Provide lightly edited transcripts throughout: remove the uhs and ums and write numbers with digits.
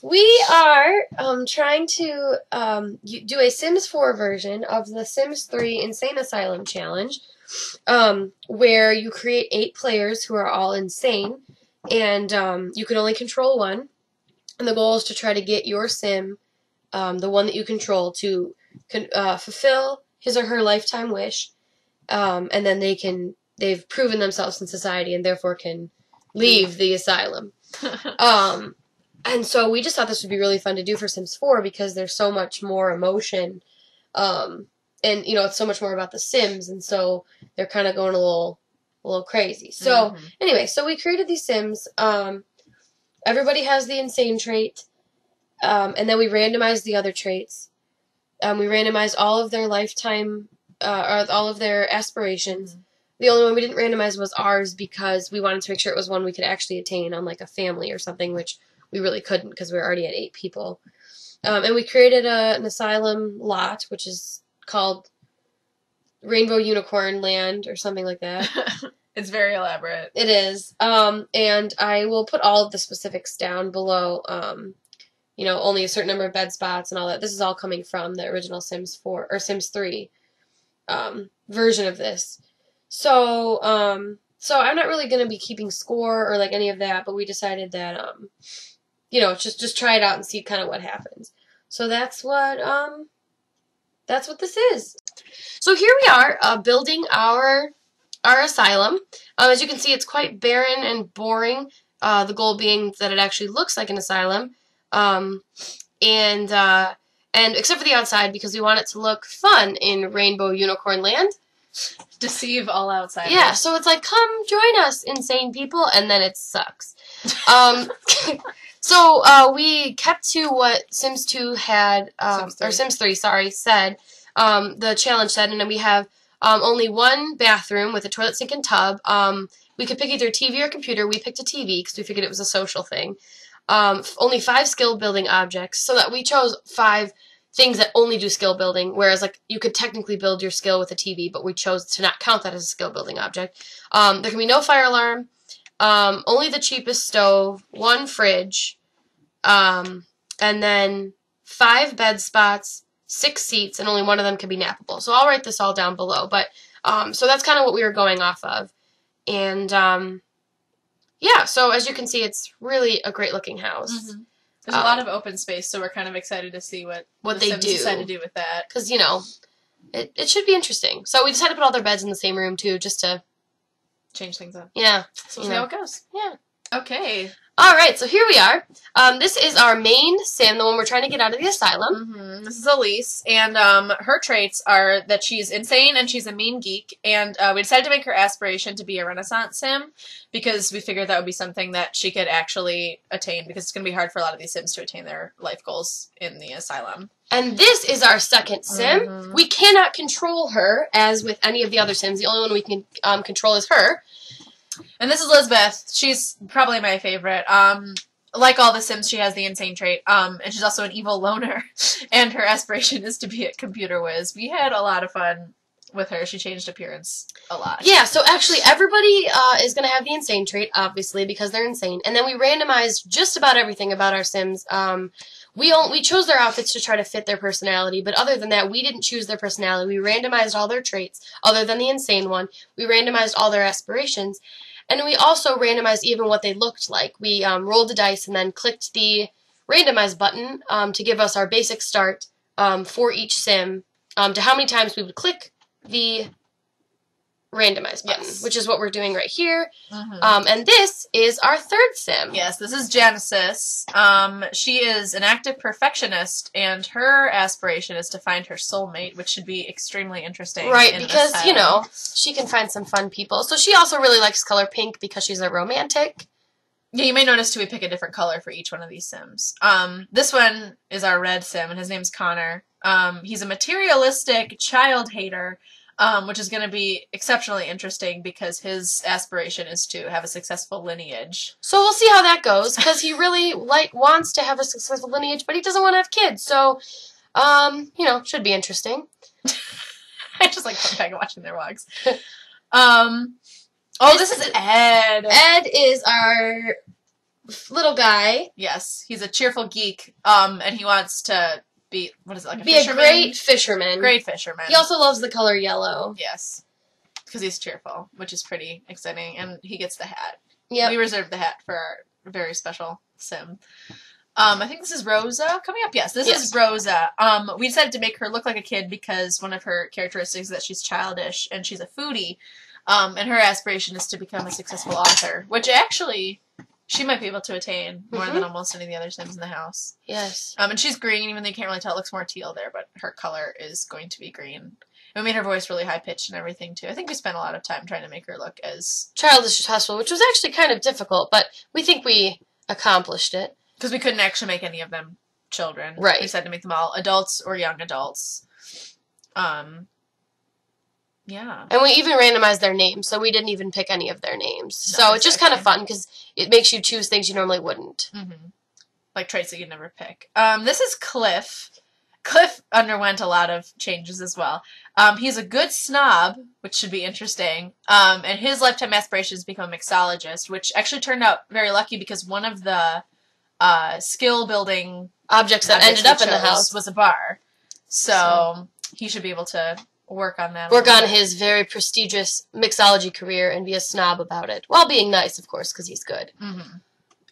We are trying to do a Sims 4 version of the Sims 3 Insane Asylum Challenge, where you create 8 players who are all insane, and you can only control one. And the goal is to try to get your Sim, the one that you control, to fulfill his or her lifetime wish, and then they've proven themselves in society and therefore can leave the asylum. And so we just thought this would be really fun to do for Sims 4 because there's so much more emotion, and it's so much more about the Sims, and so they're kind of going a little crazy. So anyway, so we created these Sims. Everybody has the insane trait, and then we randomized the other traits. We randomized all of their lifetime, or all of their aspirations. The only one we didn't randomize was ours because we wanted to make sure it was one we could actually attain on like a family or something, which we really couldn't because we were already at 8 people. And we created an asylum lot, which is called Rainbow Unicorn Land or something like that. It's very elaborate. It is. And I will put all of the specifics down below. Only a certain number of bed spots and all that. This is all coming from the original Sims 4 or Sims 3 version of this. So I'm not really going to be keeping score or like any of that, but we decided that just try it out and see kind of what happens. So that's what this is. So here we are building our asylum. As you can see, it's quite barren and boring. The goal being that it actually looks like an asylum, and except for the outside because we want it to look fun in Rainbow Unicorn Land. Deceive all outsiders. Yeah, so it's like, come join us, insane people, and then it sucks. So we kept to what Sims 2 had, or Sims 3, sorry, said, the challenge said, and then we have only one bathroom with a toilet, sink, and tub. We could pick either TV or computer. We picked a TV because we figured it was a social thing. Only 5 skill building objects, so that we chose 5 things that only do skill building, whereas like you could technically build your skill with a TV, but we chose to not count that as a skill building object. There can be no fire alarm, only the cheapest stove, 1 fridge, and then 5 bed spots, 6 seats, and only one of them can be nappable. So I'll write this all down below, but so that's kind of what we were going off of. And yeah, so as you can see, it's really a great looking house. There's a lot of open space, so we're kind of excited to see what they decide to do with that. Because, it should be interesting. So we decided to put all their beds in the same room, too, just to change things up. Yeah. So we'll see how it goes. Yeah. Okay. Alright, so here we are. This is our main Sim, the one we're trying to get out of the asylum. This is Elise, and her traits are that she's insane and she's a mean geek, and we decided to make her aspiration to be a Renaissance Sim, because we figured that would be something that she could actually attain, because it's going to be hard for a lot of these Sims to attain their life goals in the asylum. And this is our second Sim. We cannot control her, as with any of the other Sims. The only one we can control is her. And this is Lisbeth. She's probably my favorite. Like all the Sims, she has the insane trait, and she's also an evil loner, and her aspiration is to be a computer whiz. We had a lot of fun with her. She changed appearance a lot. Yeah, so actually everybody is going to have the insane trait, obviously, because they're insane. And then we randomized just about everything about our Sims. We chose their outfits to try to fit their personality, but other than that, we didn't choose their personality. We randomized all their traits, other than the insane one. We randomized all their aspirations. And we also randomized even what they looked like. We rolled the dice and then clicked the randomize button to give us our basic start for each Sim, to how many times we would click the randomize button, which is what we're doing right here. And this is our third Sim. Yes, this is Genesis. She is an active perfectionist, and her aspiration is to find her soulmate, which should be extremely interesting. Right, because, she can find some fun people. So she also really likes color pink because she's a romantic. Yeah, you may notice, too, we pick a different color for each one of these Sims. This one is our red Sim, and his name's Connor. He's a materialistic child hater, which is going to be exceptionally interesting because his aspiration is to have a successful lineage. So we'll see how that goes, because he really wants to have a successful lineage, but he doesn't want to have kids. So, should be interesting. I just like coming back and watching their vlogs. This is Ed. Ed is our little guy. Yes, he's a cheerful geek, and he wants to be, what is it, like a Be fisherman? a great fisherman. Great fisherman. He also loves the color yellow. Yes, because he's cheerful, which is pretty exciting, and he gets the hat. Yep. We reserved the hat for our very special sim. I think this is Rosa coming up. Yes, this is Rosa. We decided to make her look like a kid because one of her characteristics is that she's childish and she's a foodie. And her aspiration is to become a successful author, which actually she might be able to attain more than almost any of the other Sims in the house. Yes. And she's green, even though you can't really tell. It looks more teal there, but her color is going to be green. And we made her voice really high-pitched and everything, too. I think we spent a lot of time trying to make her look as childish as possible, which was actually kind of difficult, but we think we accomplished it. Because we couldn't actually make any of them children. Right. We decided to make them all adults or young adults. Yeah. And we even randomized their names, so we didn't even pick any of their names. So it's just kind of fun, because it makes you choose things you normally wouldn't. Like traits that you'd never pick. This is Cliff. Cliff underwent a lot of changes as well. He's a good snob, which should be interesting. And his lifetime aspiration is to become a mixologist, which actually turned out very lucky because one of the skill building objects that ended up in the house was a bar. So he should be able to work on that. Work on his very prestigious mixology career and be a snob about it. While being nice, of course, because he's good.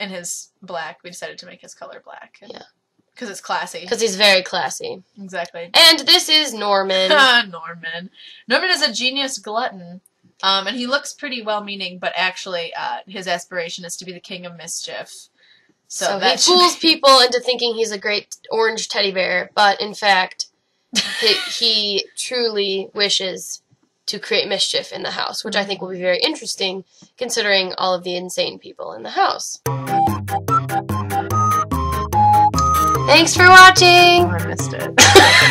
And his black, we decided to make his color black. Yeah. Because it's classy. Because he's very classy. Exactly. And this is Norman. Norman. Norman is a genius glutton. And he looks pretty well-meaning, but actually his aspiration is to be the king of mischief. So he fools people into thinking he's a great orange teddy bear, but in fact, he truly wishes to create mischief in the house, which I think will be very interesting, considering all of the insane people in the house. Thanks for watching! I missed it.